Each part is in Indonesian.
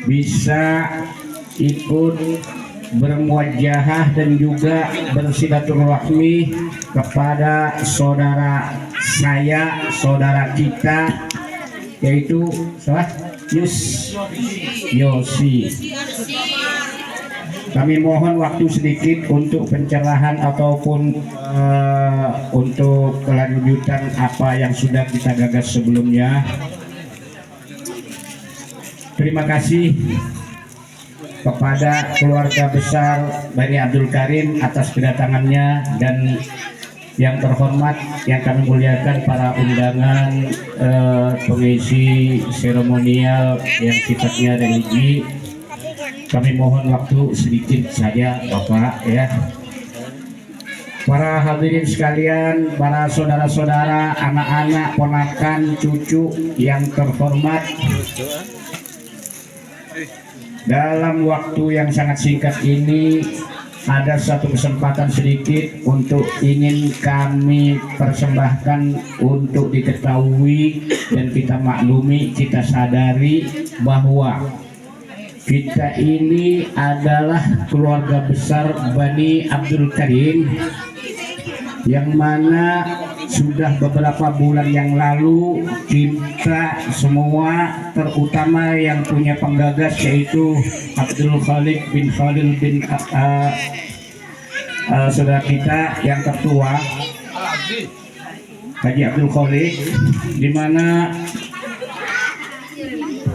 bisa ikut bermuajahah dan juga bersilaturahmi kepada saudara saya, saudara kita, yaitu Yosi. Kami mohon waktu sedikit untuk pencerahan ataupun untuk kelanjutan apa yang sudah kita gagas sebelumnya. Terima kasih kepada keluarga besar Bani Abdul Karim atas kedatangannya, dan yang terhormat yang kami muliakan para undangan pengisi seremonial yang sifatnya religi. Kami mohon waktu sedikit saja Bapak ya. Para hadirin sekalian, para saudara-saudara, anak-anak, ponakan, cucu yang terhormat, dalam waktu yang sangat singkat ini ada satu kesempatan sedikit untuk ingin kami persembahkan untuk diketahui dan kita maklumi, kita sadari bahwa kita ini adalah keluarga besar Bani Abdul Karim, yang mana sudah beberapa bulan yang lalu kita semua, terutama yang punya penggagas yaitu Abdul Khalik bin Khalil bin saudara kita yang tertua Haji Abdul Khalik, di mana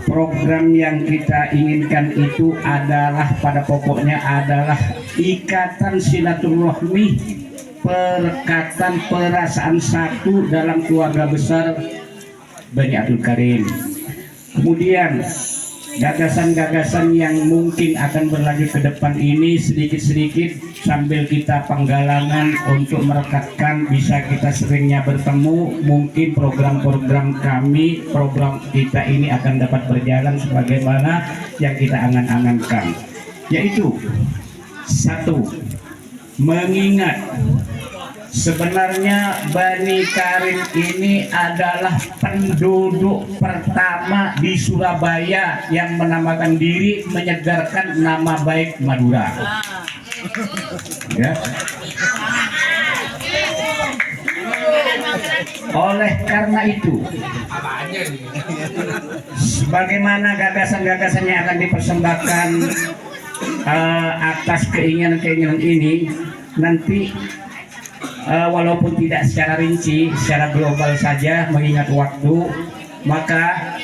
program yang kita inginkan itu adalah pada pokoknya adalah ikatan silaturahmi, perekatan perasaan satu dalam keluarga besar Bani Abdul Karim. Kemudian gagasan-gagasan yang mungkin akan berlanjut ke depan ini sedikit-sedikit sambil kita penggalangan untuk merekatkan, bisa kita seringnya bertemu, mungkin program-program kami, program kita ini akan dapat berjalan sebagaimana yang kita angan-angankan, yaitu satu, mengingat sebenarnya Bani Karim ini adalah penduduk pertama di Surabaya yang menamakan diri menyegarkan nama baik Madura. Ya. Oleh karena itu, sebagaimana gagasan-gagasan yang akan dipersembahkan atas keinginan-keinginan ini, nanti walaupun tidak secara rinci, secara global saja mengingat waktu, maka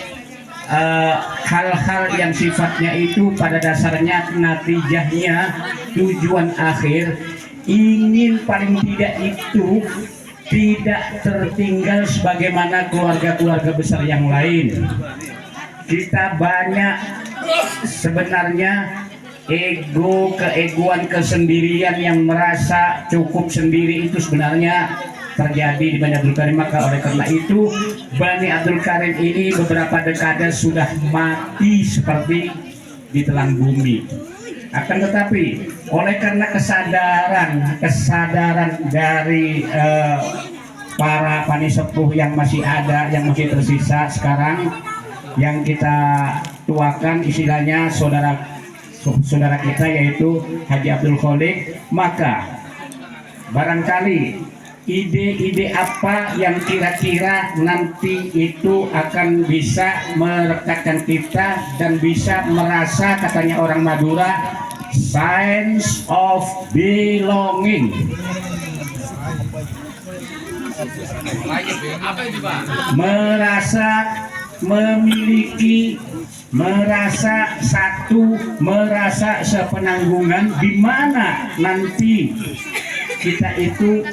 hal-hal yang sifatnya itu pada dasarnya natijahnya tujuan akhir ingin paling tidak itu tidak tertinggal sebagaimana keluarga-keluarga besar yang lain. Kita banyak sebenarnya keegoan, kesendirian yang merasa cukup sendiri itu sebenarnya terjadi di Bani Abdul Karim. Maka oleh karena itu Bani Abdul Karim ini beberapa dekade sudah mati seperti ditelan bumi. Akan tetapi oleh karena kesadaran dari para panisepuh yang masih ada, yang masih tersisa sekarang, yang kita tuakan istilahnya saudara kita yaitu Haji Abdul Khalik, maka barangkali ide-ide apa yang kira-kira nanti itu akan bisa merekatkan kita dan bisa merasa, katanya orang Madura, sense of belonging. Merasa memiliki, merasa satu, merasa sepenanggungan, di mana nanti kita itu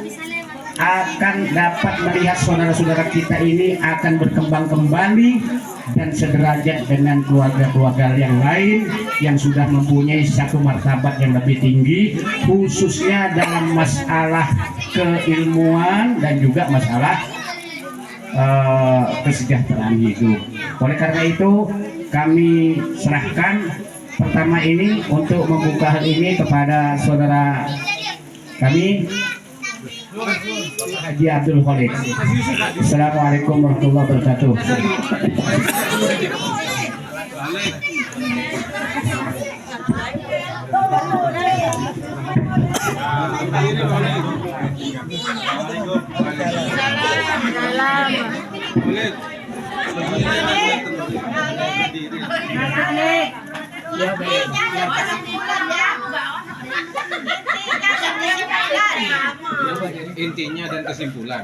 akan dapat melihat saudara-saudara kita ini akan berkembang kembali dan sederajat dengan keluarga-keluarga yang lain yang sudah mempunyai satu martabat yang lebih tinggi, khususnya dalam masalah keilmuan dan juga masalah kesejahteraan hidup. Oleh karena itu kami serahkan pertama ini untuk membuka hal ini kepada saudara kami Haji Abdul Khalik. Assalamualaikum warahmatullahi wabarakatuh. Intinya dan kesimpulan.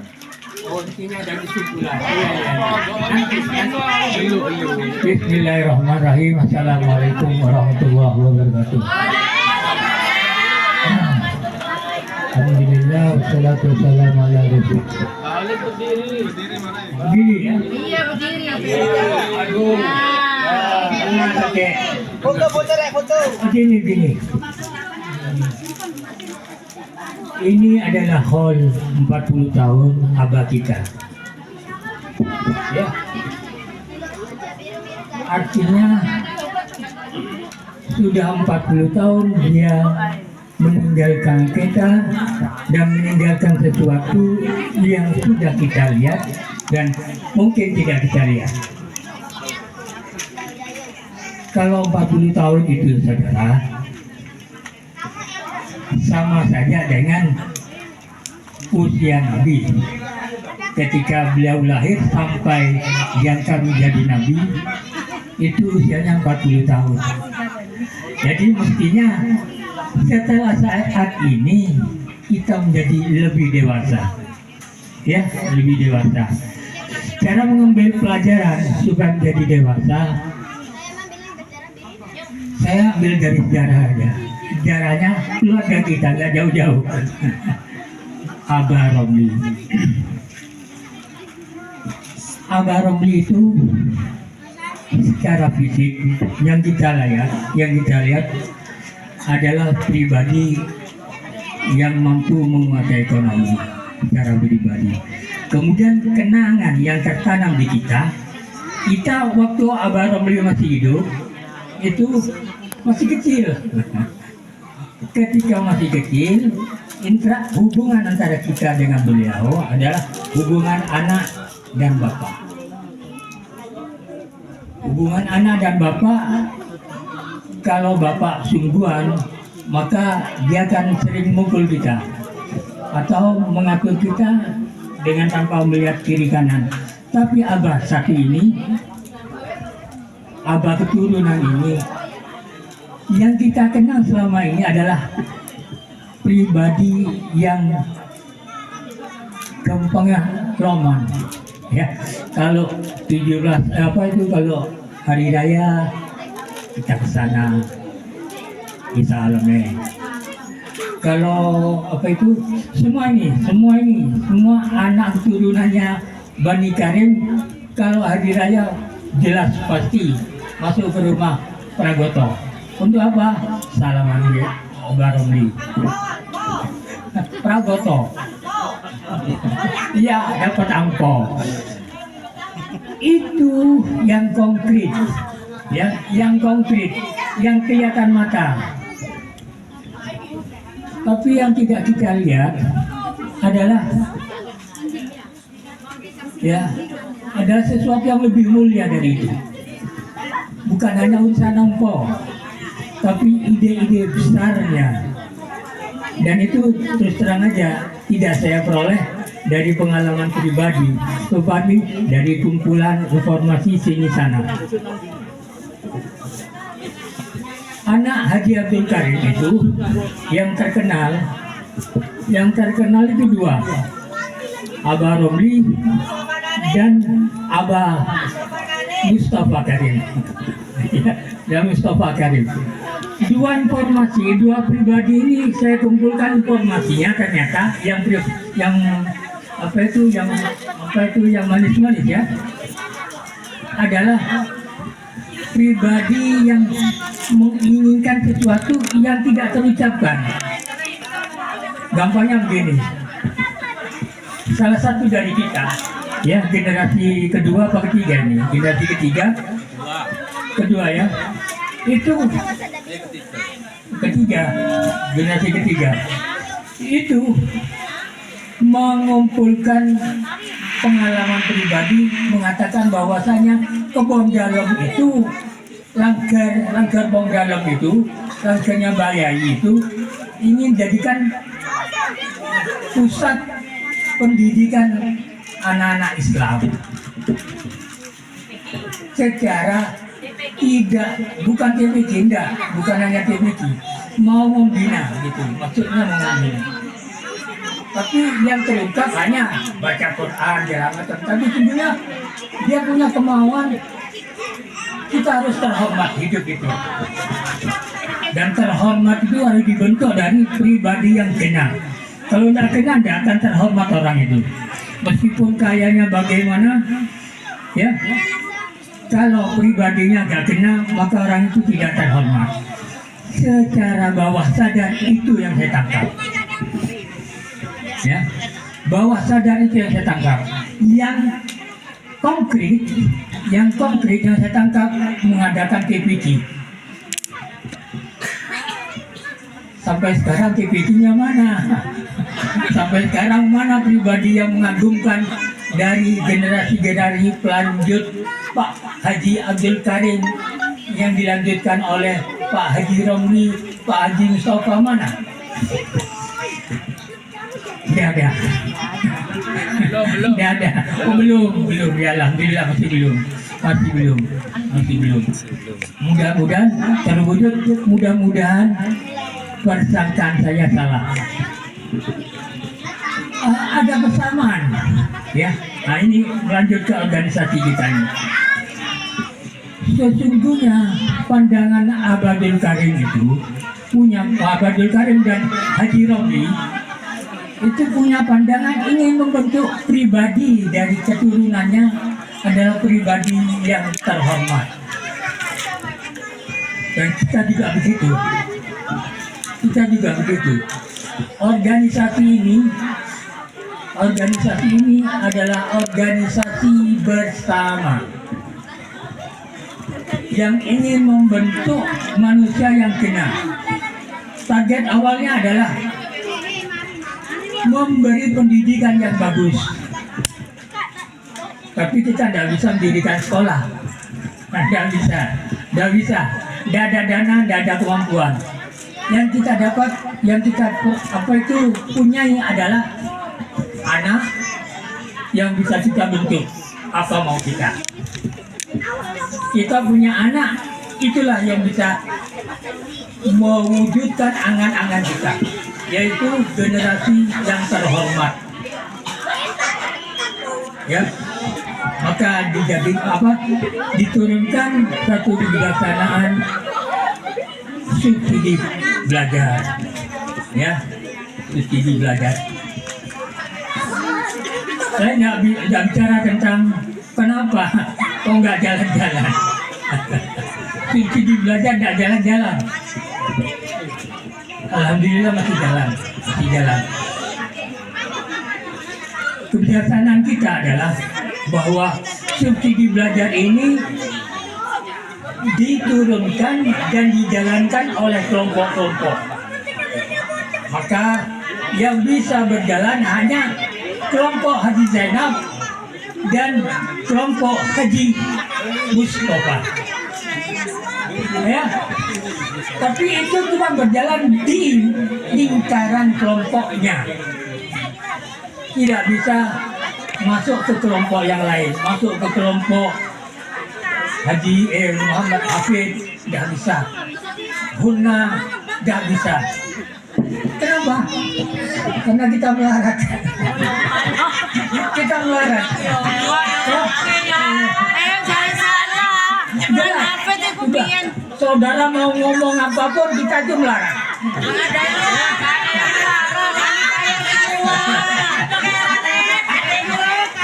Oh, intinya dan kesimpulan. Iya. Elu. Bismillahirrahmanirrahim. Assalamualaikum warahmatullahi wabarakatuh. Alhamdulillah, wassalatu wassalamu ala rasulillah. Berdiri mana ya? Begini ya. Iya berdiri. Aduh. Rumah pakai. Foto. Gini. Ini adalah hall 40 tahun abah kita. Ya. Artinya sudah 40 tahun dia meninggalkan kita dan meninggalkan sesuatu yang sudah kita lihat dan mungkin tidak kita lihat. Kalau 40 tahun itu saudara, sama saja dengan usia Nabi. Ketika beliau lahir sampai diangkat menjadi Nabi, itu usianya 40 tahun. Jadi mestinya setelah saat ini kita menjadi lebih dewasa. Ya, lebih dewasa. Cara mengambil pelajaran supaya menjadi dewasa, saya ambil dari sejarah aja. Sejarahnya keluarga kita nggak jauh-jauh. Abah Romli. Abah Romli itu secara fisik yang kita lihat adalah pribadi yang mampu menguasai ekonomi secara pribadi. Kemudian kenangan yang tertanam di kita waktu Abah Romli masih hidup itu masih kecil. Ketika masih kecil, hubungan antara kita dengan beliau adalah hubungan anak dan bapak. Hubungan anak dan bapak, kalau bapak sungguhan, maka dia akan sering mukul kita atau mengatur kita dengan tanpa melihat kiri kanan. Tapi abah satu ini, abah keturunan ini, yang kita kenal selama ini adalah pribadi yang gampangnya roman. Ya, kalau 17 kalau hari raya kita ke sana bisa alami. Kalau semua anak keturunannya Bani Karim kalau hari raya jelas pasti masuk ke rumah Pragoto. Untuk apa? Salaman ya, Abah Romli. Pragoto. Iya, dapat angpau. Itu yang konkret, ya, yang kelihatan mata. Tapi yang tidak kita lihat adalah sesuatu yang lebih mulia dari itu. Bukan hanya urusan angpau, tapi ide-ide besarnya. Dan itu terus terang aja tidak saya peroleh dari pengalaman pribadi, tetapi dari kumpulan informasi sini sana. Anak Haji Abdul Karim itu yang terkenal itu dua, Abah Romli dan Abah Mustafa Karim. Dan Mustafa Karim. Dua pribadi ini saya kumpulkan informasinya, ternyata yang manis-manis ya adalah pribadi yang menginginkan sesuatu yang tidak terucapkan. Gampangnya begini, salah satu dari kita, ya, generasi kedua atau ketiga nih, generasi kedua ya, itu generasi ketiga itu mengumpulkan pengalaman pribadi, mengatakan bahwasanya kebon jalong itu Langgar Bong Dalam itu, langgarnya Bayai itu ingin jadikan pusat pendidikan anak-anak Islam secara bukan TPK, bukan hanya TPK, mau membina gitu, maksudnya mau membina. Tapi yang terungkap hanya baca Quran, segala macam. Tapi sebenarnya dia punya kemauan, kita harus terhormat hidup itu. Dan terhormat itu harus dibentuk dari pribadi yang kena. Kalau tidak kena, tidak akan terhormat orang itu. Meskipun kayanya bagaimana, ya. Kalau pribadinya nggak kena, maka orang itu tidak terhormat. Secara bawah sadar itu yang saya tangkap. Ya, bawah sadar itu yang saya tangkap. Yang konkret yang saya tangkap mengadakan TPK. Sampai sekarang TPK-nya mana? Sampai sekarang mana pribadi yang mengagumkan dari generasi pelanjut Pak Haji Abdul Karim yang dilanjutkan oleh Pak Haji Romli, Pak Haji Mustafa, mana? Tidak ada. Tidak ada. Oh, belum. Ya, alhamdulillah masih belum. Mudah-mudahan terwujud. Mudah-mudahan persangkaan saya salah. Ada persamaan, ya. Nah, ini melanjut ke organisasi kita ini. Sesungguhnya pandangan Abdul Karim itu punya, Abdul Karim dan Haji Romli itu punya pandangan ingin membentuk pribadi dari keturunannya adalah pribadi yang terhormat. Dan kita juga begitu. Organisasi ini adalah organisasi bersama yang ingin membentuk manusia yang kena. Target awalnya adalah memberi pendidikan yang bagus. Tapi kita tidak bisa mendirikan sekolah. Tidak bisa. Tidak ada dana, tidak ada kemampuan. Yang kita dapat, yang kita punyai adalah anak yang bisa kita bentuk apa mau kita. Kita punya anak, itulah yang bisa mewujudkan angan-angan kita, yaitu generasi yang terhormat. Ya, maka diturunkan satu kebijaksanaan subsidi belajar, ya, subsidi belajar. Saya nggak bicara tentang kenapa kok nggak jalan-jalan. Subsidi belajar nggak jalan-jalan. Alhamdulillah masih jalan. Kebijaksanaan kita adalah bahwa subsidi belajar ini diturunkan dan dijalankan oleh kelompok-kelompok. Maka yang bisa berjalan hanya kelompok Haji Zainab dan kelompok Haji Mustafa. Ya, tapi itu cuma berjalan di lingkaran kelompoknya. Tidak bisa masuk ke kelompok yang lain, masuk ke kelompok Haji Muhammad Hafid, tidak bisa. Huna, tidak bisa. Kenapa? Karena kita melarat. Kita melarat. Saudara mau ngomong apapun, kita itu melarat.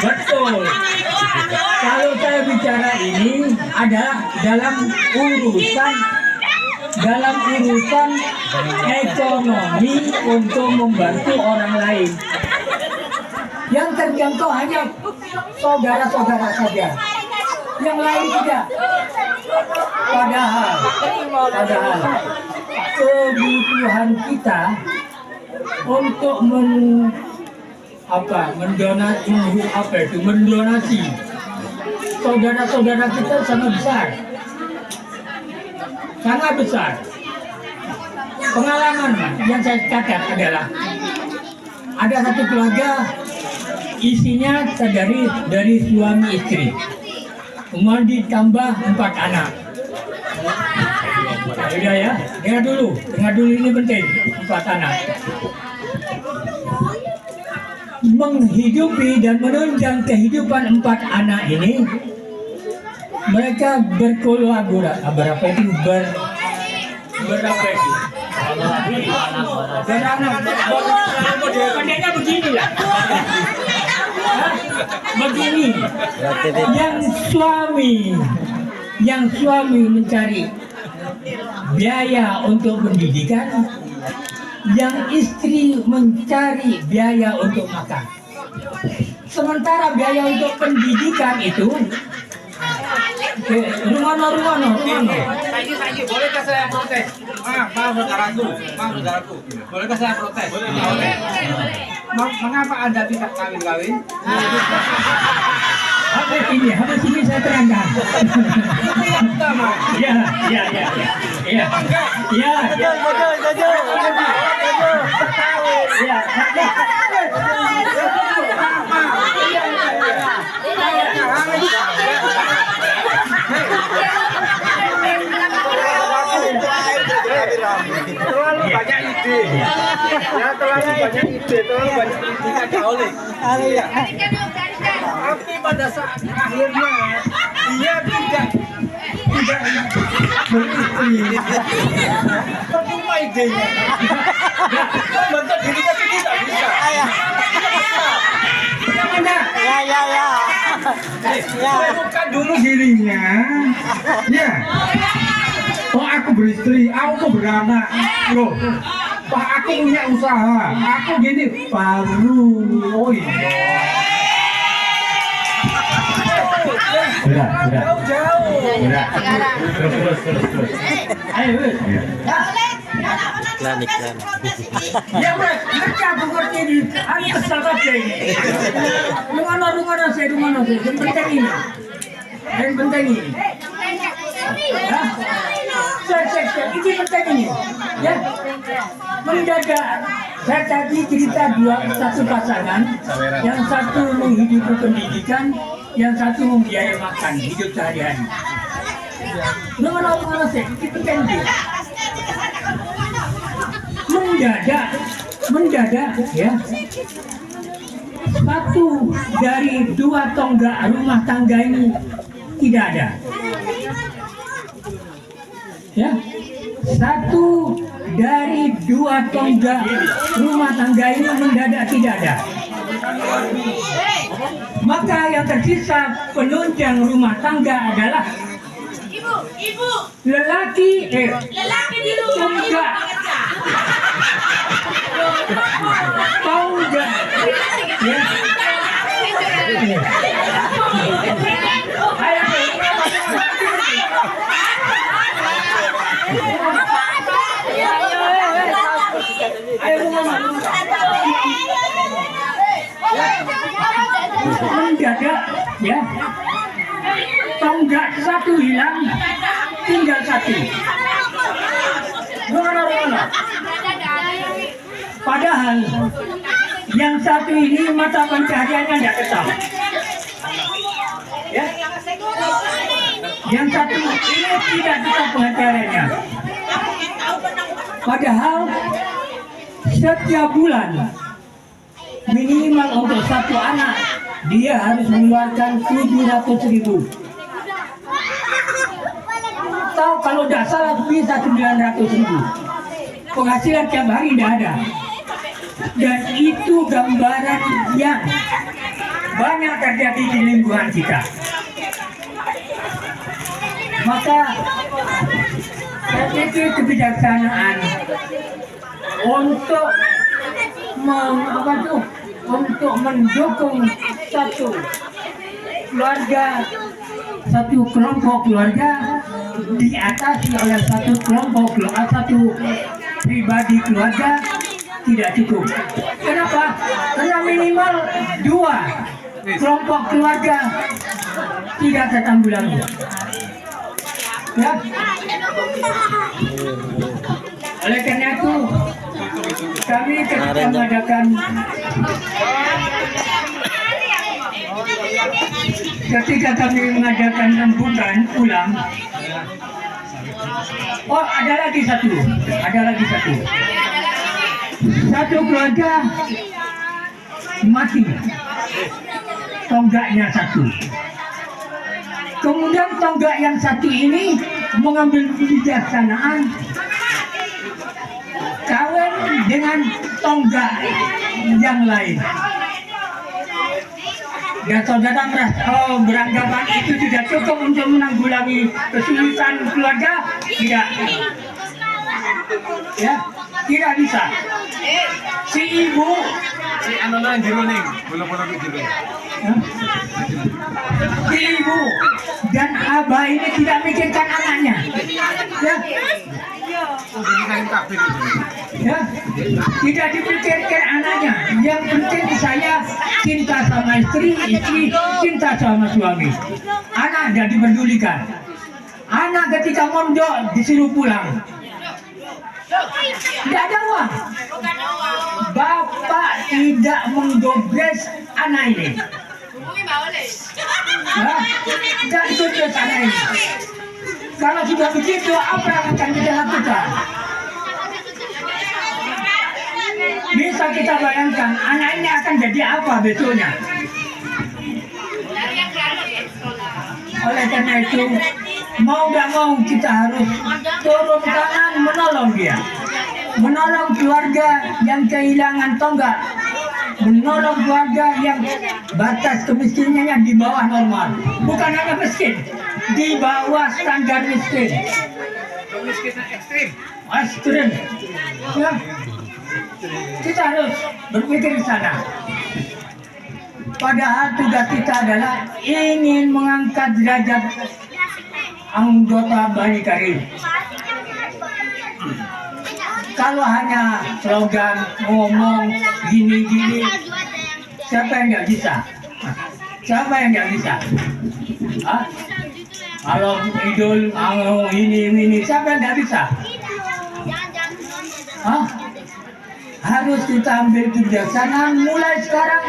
Betul. Kalau saya bicara ini adalah dalam urusan ekonomi untuk membantu orang lain. Yang terjangkau hanya saudara-saudara saja. Yang lain tidak. Padahal kebutuhan kita untuk mendonasi saudara-saudara kita sangat besar. sangat besar. Pengalaman yang saya catat adalah ada satu keluarga isinya terdiri dari suami istri, kemudian ditambah 4 anak. Udah ya, dengar dulu ini penting, 4 anak. Menghidupi dan menunjang kehidupan 4 anak ini, mereka berkolaborasi. Berapa itu pendeknya begini lah. Begini, yang suami mencari biaya untuk pendidikan, yang istri mencari biaya untuk makan. Sementara biaya untuk pendidikan itu Rumono. Bolehkah saya protes? Maaf saudaraku. Bolehkah saya protes? Boleh. Mengapa Anda tidak kawin-kawin? Habis ini saya terangkan. Ya. Terlalu banyak ide. Terlalu banyak ide oleh. Tapi pada saat akhirnya dia tidak beristri. Percuma idenya. Membentuk diri tapi tidak bisa. Bukan dulu dirinya. Ya. Oh aku beristri, aku beranak. Loh, Pak aku punya usaha. Aku gini baru. Oh iya. Sudah. Jauh. Terus. Ayo. Iklan. Ya wes, mereka bekerja di hari pesawat ini. Rumah saya. Yang penting ini. Ya. Saya ini penting ini. Ya. Mendadak saya tadi cerita satu pasangan, yang satu menghidupi pendidikan, yang satu membiayai makan hidup sehari-hari. Rumah saya ini penting ini. Mendadak ya, satu dari 2 tonggak rumah tangga ini tidak ada ya, satu dari 2 tonggak rumah tangga ini mendadak tidak ada. Maka yang tersisa penunjang rumah tangga adalah ibu lelaki di rumah tahu nggak ya? Mendadak ya, tonggak satu hilang, tinggal satu. Padahal yang satu ini mata pencahariannya tidak tetap. Ya. Yang satu ini tidak tetap pencahariannya. Padahal setiap bulan minimal untuk satu anak dia harus mengeluarkan 700.000. Tahu kalau tidak salah bisa 900.000. Penghasilan tiap hari tidak ada. Dan itu gambaran yang banyak terjadi di lingkungan kita. Maka saya pikir kebijaksanaan untuk mendukung satu keluarga, satu kelompok keluarga diatasi oleh satu kelompok keluarga, satu pribadi keluarga tidak cukup. Kenapa? Karena minimal 2 kelompok keluarga tidak tertanggulangi. Ya. Oleh karena itu, kami ketika mengadakan rembukan ulang, oh ada lagi satu. Satu keluarga mati, tonggaknya satu. Kemudian tonggak yang satu ini mengambil kebijaksanaan kawin dengan tonggak yang lain. Dan saudara beranggapan itu tidak cukup untuk menanggulangi kesulitan keluarga? Tidak. Ya, tidak bisa. Si ibu, Si anonan jero ning, bola-bola jero. si ibu dan abah ini tidak mikirkan anaknya. Ya, Ini kan kafir itu. ya, tidak dipikirkan anaknya. Yang penting saya cinta sama istri cinta sama suami. Anak tidak dipedulikan. Anak ketika mondok disuruh pulang, tidak ada uang. Bapak tidak menggobres anak ini. Ya, tidak digobres anak ini. Kalau sudah begitu, apa yang akan kita lakukan? Bisa kita bayangkan anak ini akan jadi apa besoknya. Oleh karena itu, mau nggak mau kita harus turun tangan menolong dia, menolong keluarga yang kehilangan tonggak, menolong keluarga yang batas kemiskinannya di bawah normal, bukan hanya miskin, di bawah standar miskin. Kemiskinan ekstrim. Ekstrim. Ya. Kita harus berpikir di sana. Padahal tugas kita adalah ingin mengangkat derajat anggota Bani Karim. Kalau hanya slogan ngomong gini-gini, siapa yang nggak bisa? Siapa yang nggak bisa? Hah? Kalau idol, ini, siapa yang nggak bisa? Hah? Harus kita ambil kebijaksanaan mulai sekarang.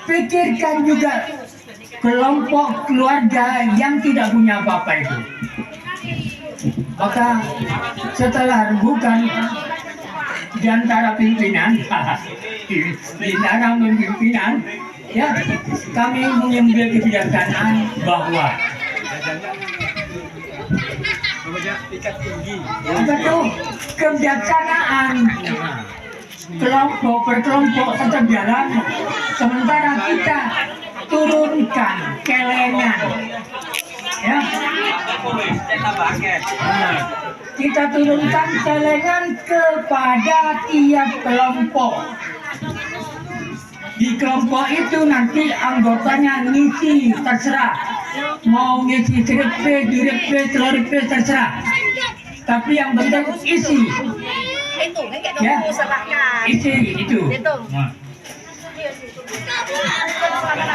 Pikirkan juga kelompok keluarga yang tidak punya apa-apa itu. Maka setelah rembukan di antara pimpinan, di antara pimpinan, ya kami mengambil kebijaksanaan bahwa betul kebijaksanaan kelompok per kelompok tetap jalan, sementara kita turunkan kelengan, ya. Kita turunkan kelengan kepada tiap kelompok. Di kelompok itu nanti anggotanya ngisi terserah, mau ngisi sirip P, durip P, telur P terserah. Tapi yang penting isi. Itu kan kayak Ya. nunggu serahkan. Isi itu. Itu. Nah.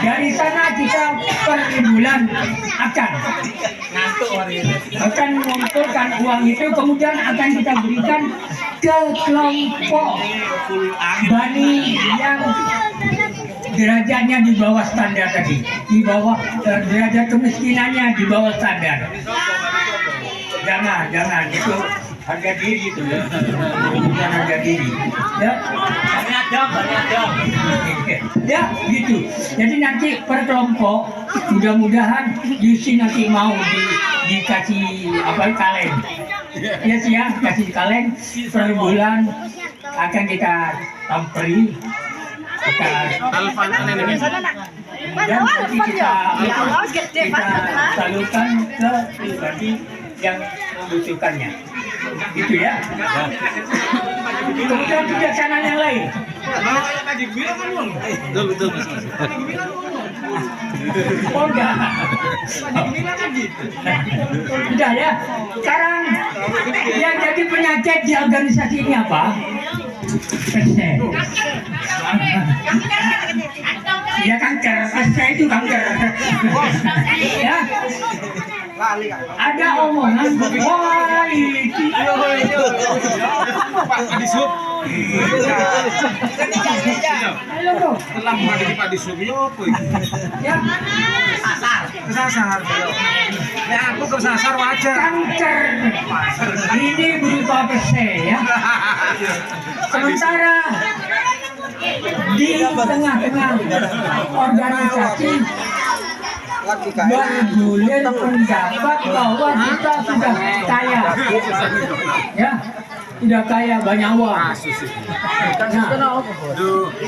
Dari sana kita per bulan akan mengumpulkan uang itu, kemudian akan kita berikan ke kelompok Bani yang derajatnya di bawah standar tadi, di bawah derajat kemiskinannya di bawah standar. Jangan itu harga diri itu ya, bukan harga diri. Ya, ya gitu. Jadi nanti per kelompok, mudah-mudahan Yusi nanti mau dikasih apa kaleng. Ya sih ya, kasih kaleng per bulan akan kita tamperi. Dan nanti kita salurkan ke pribadi yang membutuhkannya, gitu ya. Kemudian kebijaksanaan yang lain. Oh enggak. Udah ya. Sekarang yang jadi penyakit di organisasi ini apa? Peste. Ya kanker, peste itu kanker. Ya. Ada omongan, wah itu Pak Adisub. Halo bro. Telah mandi Pak Adisub yo apa iki? Ya, Kesasar. Ya aku kesasar wajar. kanker ini berupa PC ya. Sementara di tengah-tengah organisasi bergulir pendapat bahwa kita sudah kaya, ya, sudah kaya banyak uang. Nah,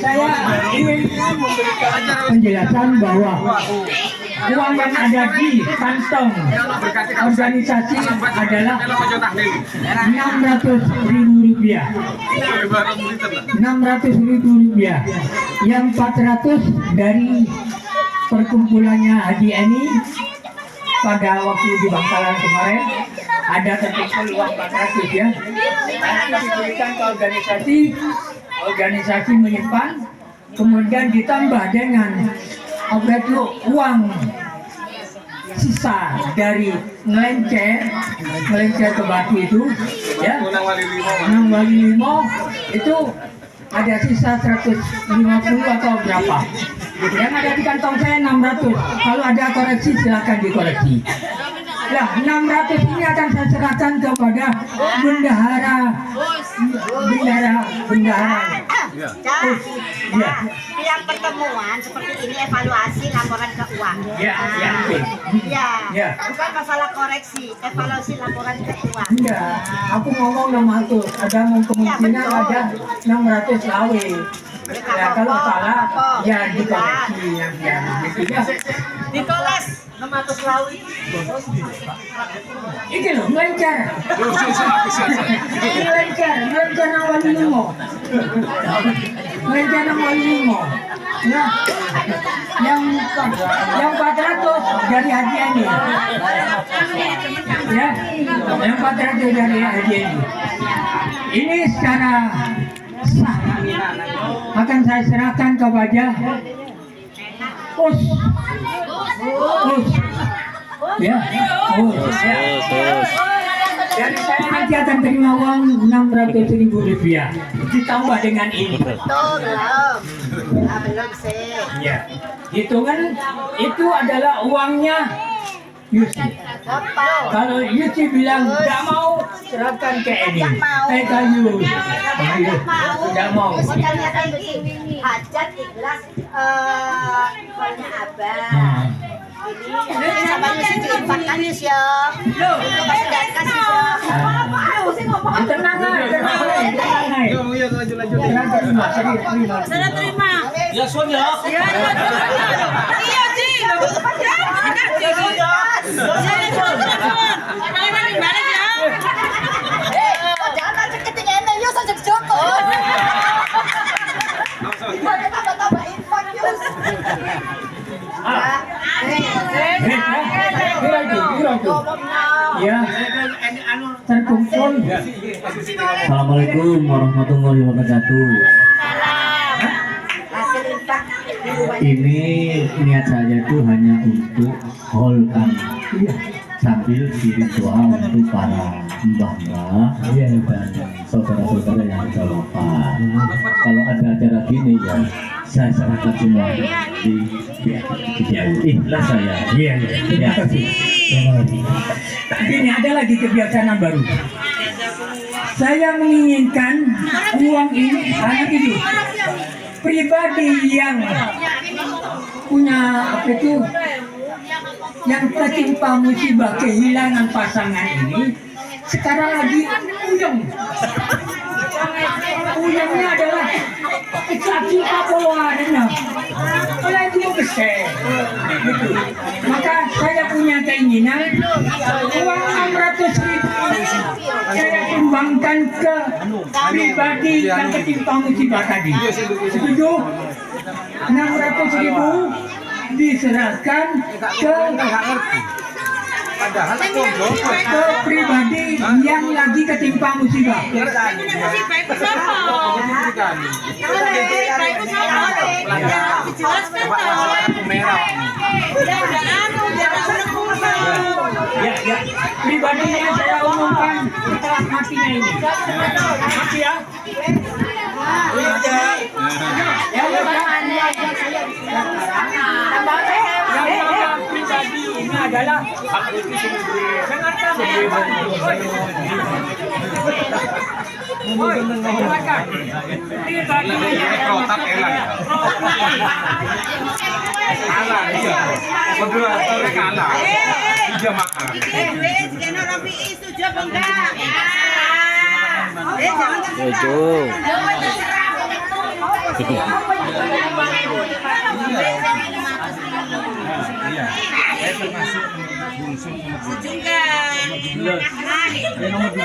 saya ingin memberikan penjelasan bahwa uang yang ada di kantong organisasi adalah 600.000 rupiah. 600.000 rupiah. Yang 400 dari perkumpulannya Haji Eni pada waktu di Bangkalan kemarin ada terkumpul uang 400 ya. Nanti diberikan ke organisasi, organisasi menyimpan, kemudian ditambah dengan itu uang sisa dari ngelencer ke batu itu ya, Nang Wali Limo itu ada sisa 150 atau berapa. Yang ada di kantong saya 600. Kalau ada koreksi silakan dikoreksi. Nah, 600 ini akan saya serahkan kepada bendahara. Ya. Tiap pertemuan seperti ini evaluasi laporan keuangan. Ya. Ya. Bukan masalah koreksi, evaluasi laporan keuangan. Enggak, aku ngomong 600. Ada kemungkinan ada 600 lawe. Ya, kalau salah ya dikoreksi yang gitu ya. Dikoles 600 lawi. Ini loh, melencar. Melencar nang Wali Limo. Melencar nang Wali Limo. Ya. Yang 400 dari Haji Eni. Ya. Yang 400 dari Haji Eni. Ini secara sah akan saya serahkan kepada Us. Ya. Jadi saya nanti akan terima uang 600.000 rupiah ditambah dengan ini. Tuh, belum sih. Ya. Hitungan itu adalah uangnya Yusi. Kalau Yusi bilang tidak mau, serahkan ke Eni. Kayu. Tidak mau. Sekalian kan begini, hajat ikhlas kolnya abah. Ini sama Yusi diinfakkan Yus ya. Untuk kasih dan kasih ya. Tenang. Yo, lanjut. Saya terima. Ya Sonya. Iya sih. Jangan macam ketinggalan Yus aja Joko. Tambah infak Yus. Ya, terkumpul. Assalamualaikum warahmatullahi wabarakatuh. Hasil infak. Ini niat saya itu hanya untuk holkan sambil kirim doa untuk para mbah-mbah dan saudara-saudara yang sudah wafat. Kalau ada acara gini ya saya serahkan semua di ikhlas saya. Iya. Ini ada lagi kebiasaan baru. Saya menginginkan uang ini hanya ini pribadi yang punya apa itu, yang tertimpa musibah kehilangan pasangan ini sekarang lagi ujung. Ujungnya adalah kaki kapolarnya, oleh itu besar. Gitu. Maka saya punya keinginan uang 600.000 saya sumbangkan ke pribadi yang tertimpa musibah tadi. Setuju? 600.000 diserahkan ke pribadi yang lagi ketimpa musibah. ya. Pribadinya saya umumkan setelah matinya ini. Mati ya. Ya, yang saya pribadi ini adalah dengarkan. Dengarkan. Kotak elang. Kalah iya. Moderatornya kalah. Dia makan. Iya. Saya termasuk bungsu nomor 2. Ya nomor 2.